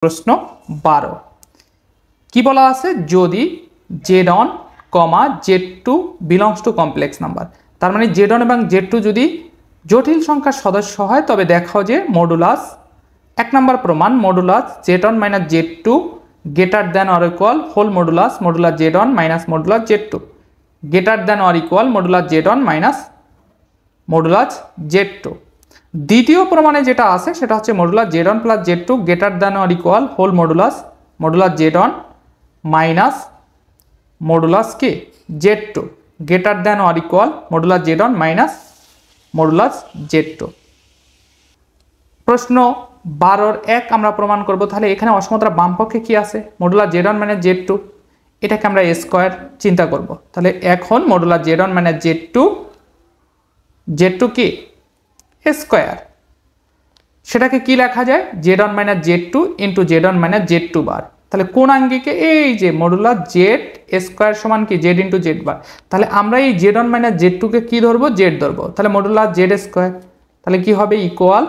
প্রশ্ন 12 কি বলা আছে যদি z1, z2 belongs to complex number তার মানে z1 এবং z2 যদি জটিল সংখ্যার সদস্য হয় তবে দেখাও যে মডুলাস এক নম্বর প্রমাণ modulus z1 - z2 greater than or equal whole modulus z1 - modulus z2 greater than or equal modulus z1 - modulus z2। দ্বিতীয় প্রমাণে যেটা আছে সেটা হচ্ছে modulus z1 + z2 greater than or equal whole modulus z1 minus modulus কি z2 greater than or equal modulus z1 minus modulus z2। প্রশ্ন 12 1 আমরা প্রমাণ করব। তাহলে এখানে অসমতার বাম পক্ষে কি আছে মডুলাস z1 - z2 এটাকে আমরা স্কয়ার চিন্তা করব। তাহলে এখন মডুলাস z1 - z2 কি স্কয়ার সেটাকে কি লেখা যায় z1 - z2 into z1 - z2 বার। তাহলে কোন আঙ্গিকে এই যে মডুলাস z স্কয়ার সমান কি z ইনটু z বার। তাহলে আমরা এই z1 - z2 কে কি ধরবো z ধরবো। তাহলে মডুলাস z স্কয়ার তাহলে কি হবে ইকুয়াল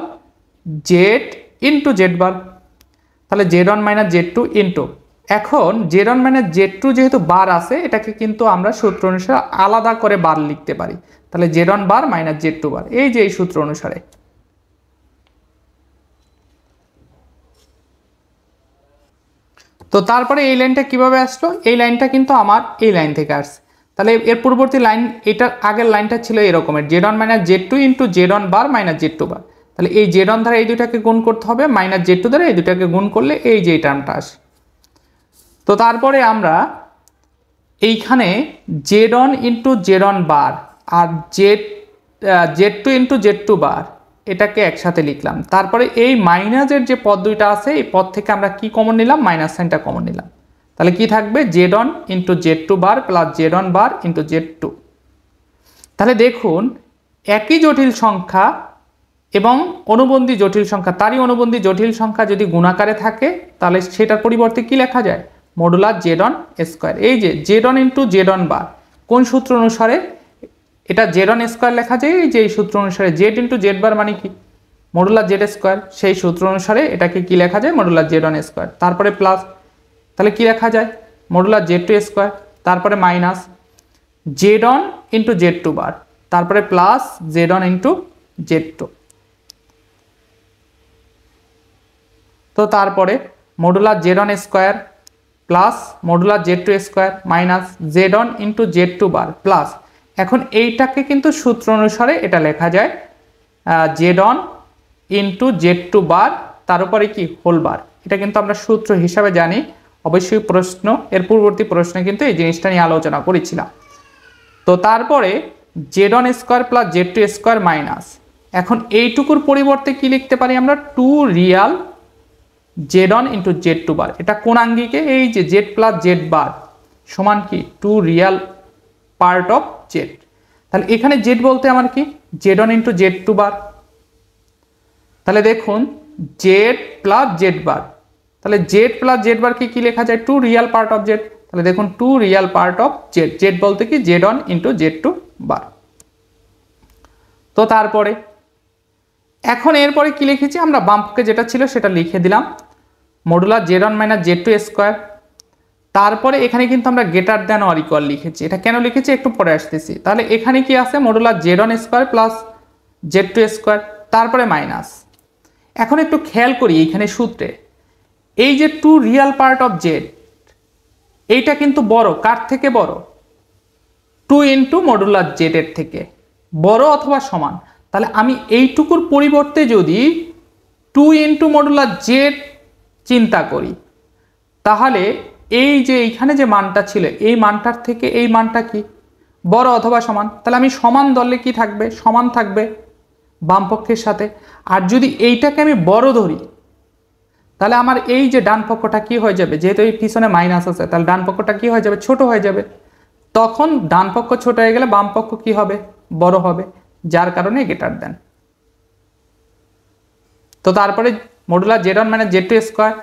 z ইনটু z বার। তাহলে z1 - z2 ইনটু এখন z1 - z2 যেহেতু বার আছে এটাকে কিন্তু আমরা সূত্র অনুসারে আলাদা করে বার লিখতে পারি। তাহলে z1 বার মাইনাস z2 বার এই যে এই সূত্র অনুসারে। তো তারপরে এই লাইনটা কিভাবে আসলো এই লাইনটা কিন্তু আমার এই লাইন থেকে আসছে। তাহলে এর পূর্ববর্তী লাইন এটার আগের লাইনটা ছিল এরকমের z1 - z2 into z1 bar minus z2 বার। তাহলে এই z1 দ্বারা এই দুটাকে গুণ করতে হবে মাইনাস z2 দ্বারা এই দুটাকে গুণ করলে এই যে এই টার্মটা আসে। তো তারপরে আমরা এইখানে z1 ইনটু z1 বার আর z2 ইনটু z2 বার এটাকে একসাথে লিখলাম। তারপরে এই মাইনাসের যে পদ দুইটা আছে এই পদ থেকে আমরা কি কমন নিলাম মাইনাস সাইনটা কমন নিলাম। তাহলে কি থাকবে z1 ইনটু z2 বার প্লাস z1 বার ইনটু z2। তাহলে দেখুন একই জটিল সংখ্যা এবং অনুবন্ধী জটিল সংখ্যা তারই অনুবন্ধী জটিল সংখ্যা যদি গুণাকারে থাকে তাহলে সেটার পরিবর্তে কি লেখা যায় মডুলাস z1 স্কয়ার। এই যে z1 ইনটু z1 বার কোন সূত্র অনুসারে এটা z1 স্কয়ার লেখা যায় এই যে এই সূত্র অনুসারে z ইনটু z বার মানে কি মডুলাস z স্কয়ার সেই সূত্র অনুসারে এটাকে কি লেখা যায় মডুলাস z1 স্কয়ার। তারপরে প্লাস তাহলে কি লেখা যায় মডুলাস z2 স্কয়ার তারপরে মাইনাস z1 ইনটু z2 বার তারপরে প্লাস z1 ইনটু z2। তো তারপরে modulus z1 square plus modulus z2 square minus z1 into z2 বার প্লাস এখন এইটাকে কিন্তু সূত্র অনুসারে এটা লেখা যায় z1 ইনটু z2 বার তার উপরে কি হোল বার। এটা কিন্তু আমরা সূত্র হিসাবে জানি অবশ্যই প্রশ্ন এর পূর্ববর্তী প্রশ্নে কিন্তু এই জিনিসটা নিয়ে আলোচনা করেছিলাম। তো তারপরে z1 square plus z2 square minus এখন এইটুকুর পরিবর্তে কি লিখতে পারি আমরা 2 রিয়াল z1 ইনটু z2 বার। এটা কোন আঙ্গিকে এই যে z প্লাস z বার সমান কি 2 রিয়াল পার্ট অফ z। তাহলে এখানে z বলতে আমার কি z1 ইনটু z2 বার। তাহলে দেখুন z প্লাস z বার তাহলে z প্লাস z বার কি লেখা যায় 2 রিয়াল পার্ট অফ z। তাহলে দেখুন 2 Real part of z z বলতে কি z1 ইনটু z2 বার। তো তারপরে এখন এরপরে কি লিখেছি আমরা বাম পক্ষে যেটা ছিল সেটা লিখে দিলাম মডুলাস z1 - z2 স্কয়ার। তারপরে এখানে কিন্তু আমরা গ্রেটার দ্যান অর ইকুয়াল লিখেছি। এটা কেন লিখেছি একটু পরে আসতেছি। তাহলে এখানে কি আছে modulus z1 square plus z2 square তারপরে মাইনাস। এখন একটু খেয়াল করি এইখানে সূত্রে এই যে 2 রিয়াল পার্ট অফ z এইটা কিন্তু বড় কার থেকে বড় 2 ইনটু মডুলাস z এর থেকে বড় অথবা সমান। তাহলে আমি এইটুকুর পরিবর্তে যদি 2 ইনটু মডুলাস z চিন্তা করি তাহলে এই যে এইখানে যে মানটা ছিল এই মানটার থেকে এই মানটা কি বড় অথবা সমান। তাহলে আমি সমান ধরলে কি থাকবে সমান থাকবে বাম পক্ষের সাথে। আর যদি এইটাকে আমি বড় ধরি তাহলে আমার এই যে ডান পক্ষটা কি হয়ে যাবে যেহেতু এই পিছনে মাইনাস আছে তাহলে ডান পক্ষটা কি হয়ে যাবে ছোট হয়ে যাবে। তখন ডান পক্ষ ছোট হয়ে গেলে বাম পক্ষ কি হবে বড় হবে যার কারণে গ্রেটার দেন। তো তারপরে modulus z1 - z2 square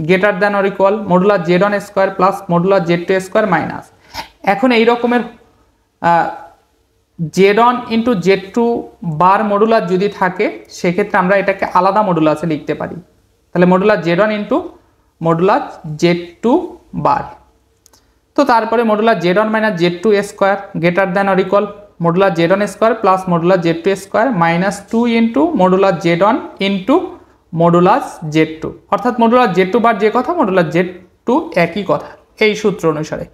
greater than or equal modulus z1 square plus modulus z2 square minus এখন এই রকমের z1 ইনটু z2 বার মডুলাস যদি থাকে সেক্ষেত্রে আমরা এটাকে আলাদা মডুলাসে লিখতে পারি। তাহলে modulus z1 into modulus Z2 বার। তো তারপরে modulus Z1 minus Z2 square greater than or equal modulus Z1 square plus modulus Z2 square minus 2 into modulus Z1 into modulus Z2, অর্থাৎ মডুলাস Z2 বার যে কথা মডুলাস Z2 একই কথা এই সূত্র অনুসারে।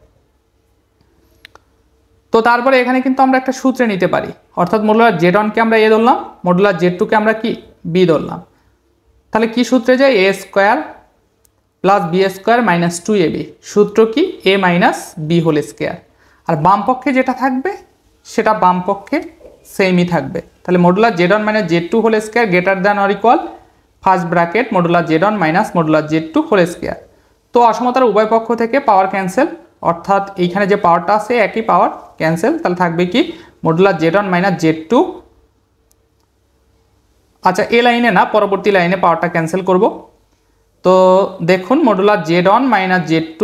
তো তারপরে এখানে কিন্তু আমরা একটা সূত্রে নিতে পারি, অর্থাৎ মডুলাস Z1 কে আমরা এ ধরলাম, মডুলাস Z2 কে আমরা কি বি ধরলাম। তাহলে কি সূত্রে যায় a square plus b square minus 2ab, সূত্র কি a minus b whole square. আর বাম পক্ষে যেটা থাকবে সেটা বাম পক্ষে সেমই থাকবে। তাহলে modulus Z1 minus Z2 whole square greater than or equal first bracket modulus Z1 minus modulus Z2 whole square. তো অসমতার উভয় পক্ষ থেকে পাওয়ার ক্যান্সেল, অর্থাৎ এইখানে যে পাওয়ারটা আছে একই পাওয়ার ক্যান্সেল, তাহলে থাকবে কি মডুলাস Z1 মাইনাস Z2, আচ্ছা এ লাইনে না পরবর্তী লাইনে পাওয়ারটা ক্যান্সেল করব। তো দেখুন modulus Z1 minus Z2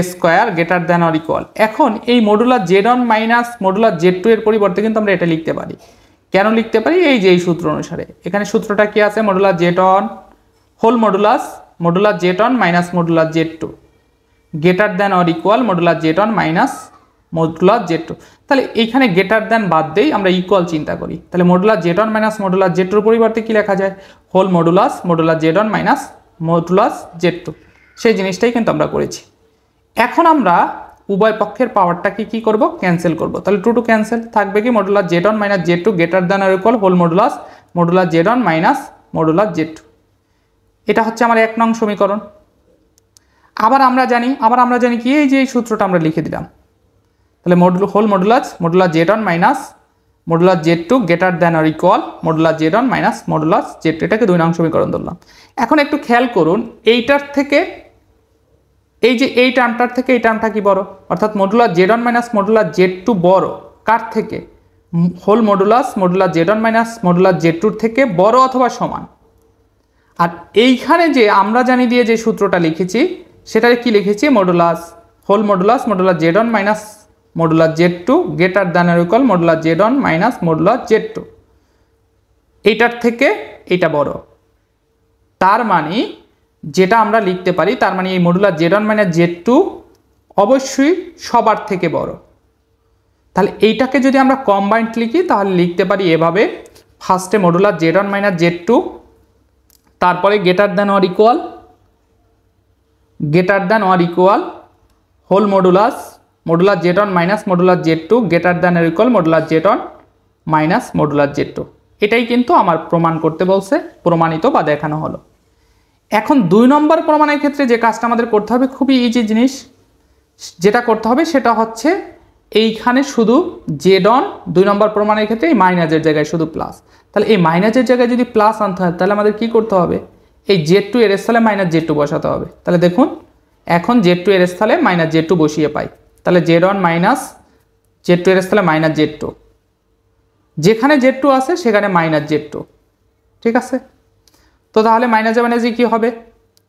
square greater than or equal. এখন এই modulus Z1 minus modulus Z2 এর পরিবর্তে কিন্তু আমরা এটা লিখতে পারি। কেন লিখতে পারি? এই যে এই সূত্র অনুসারে। এখানে সূত্রটা কি আছে? Modulus Z1 whole modulus modulus Z1 minus modulus Z2 greater than or equal modulus Z1 minus modulus Z2। তাহলে এইখানে গ্রেটার দ্যান বাদ দেই, আমরা ইকুয়াল চিন্তা করি। তাহলে modulus Z1 minus modulus Z2 এর পরিবর্তে কি লেখা যায়? Whole modulus modulus Z1 minus modulus Z2, সেই জিনিসটাই কিন্তু আমরা করেছি। এখন আমরা উভয় পক্ষের পাওয়ারটাকে কি করব? ক্যান্সেল করব। তাহলে টু টু ক্যান্সেল, থাকবে কি modulus Z1 minus Z2 greater than or equal whole modulus modulus Z1 minus modulus Z2। এটা হচ্ছে আমার 1 নং সমীকরণ। আবার আমরা জানি কি এই যে এই সূত্রটা আমরা লিখে দিলাম। তাহলে whole modulus modulus Z1 minus modulus Z2 greater than or equal modulus Z1 minus modulus Z2, এটাকে 2 নং সমীকরণ ধরলাম। এখন একটু খেয়াল করুন, এইটার থেকে এই যে এই টার্মটার থেকে এই টার্মটা কি বড়? অর্থাৎ modulus Z1 minus modulus Z2 বড় কার থেকে? Whole modulus modulus Z1 minus modulus Z2 থেকে বড় অথবা সমান। আর এইখানে যে আমরা জানি দিয়ে যে সূত্রটা লিখেছি সেটাকে কি লিখেছি? Modulus whole modulus modulus Z1 minus modulus Z2 greater than or equal modulus Z1 minus modulus Z2, এইটার থেকে এটা বড়। তার মানে যেটা আমরা লিখতে পারি, তার মানে এই মডুলাস Z1 মাইনাস Z2 অবশ্যই সবার থেকে বড়। তাহলে এইটাকে যদি আমরা কম্বাইন্ড লিখি তাহলে লিখতে পারি এভাবে, ফার্স্টে মডুলাস Z1 মাইনাস Z2, তারপরে greater than or equal whole modulus modulus Z1 minus modulus Z2 greater than or equal modulus Z1 minus modulus Z2। এটাই কিন্তু আমার প্রমাণ করতে বলছে, প্রমাণিত বা দেখানো হলো। এখন 2 নম্বর প্রমাণের ক্ষেত্রে যে কাজটা আমাদের করতে হবে, খুবই ইজি জিনিস যেটা করতে হবে সেটা হচ্ছে এইখানে শুধু Z1 2 নম্বর প্রমাণের ক্ষেত্রে এই মাইনাসের জায়গায় শুধু প্লাস। তাহলে এই মাইনাসের জায়গায় যদি প্লাস আনতে হয় তাহলে আমাদের কি করতে হবে? এই Z2 এর স্থলে মাইনাস Z2 বসাতে হবে। তাহলে দেখুন এখন Z2 এর স্থলে মাইনাস Z2 বসিয়ে পাই, তাহলে Z1 মাইনাস Z2 এর স্থলে মাইনাস Z2, যেখানে Z2 আছে সেখানে মাইনাস Z2, ঠিক আছে? তো তাহলে মাইনাসে মাইনাসে কি হবে?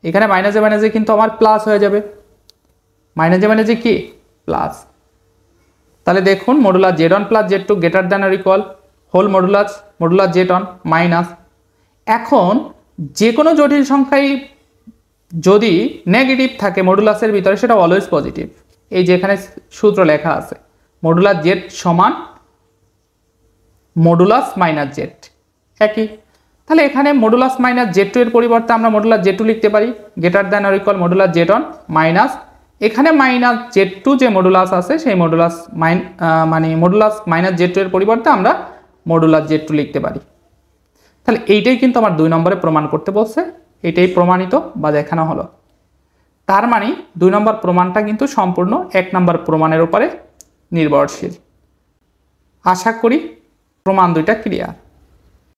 এখানে মাইনাসে মাইনাসে কিন্তু আমার প্লাস হয়ে যাবে, মাইনাসে মাইনাসে কি প্লাস। তাহলে দেখুন modulus Z1 plus Z2 greater than or equal whole modulus modulus Z1 minus. এখন যে কোনো জটিল সংখ্যাই যদি নেগেটিভ থাকে মডুলাসের ভিতরে সেটা অলওয়েজ পজিটিভ। এই যে এখানে সূত্র লেখা আছে মডুলাস Z সমান মডুলাস মাইনাস Z, একই। তাহলে এখানে মডুলাস মাইনাস Z2 এর পরিবর্তে আমরা মডুলাস Z2 লিখতে পারি greater than or equal modulus Z1 minus, এখানে মাইনাস Z2 যে মডুলাস আছে সেই মডুলাস মানে মডুলাস মাইনাস Z2 এর পরিবর্তে আমরা মডুলাস Z2 লিখতে পারি। তাহলে এইটাই কিন্তু আমার 2 নম্বরে প্রমাণ করতে বলছে, এটাই প্রমাণিত বা দেখানো হলো। তার মানে 2 নম্বর প্রমাণটা কিন্তু সম্পূর্ণ 1 নম্বর প্রমাণের উপরে নির্ভরশীল। আশা করি প্রমাণ দুইটা ক্লিয়ার।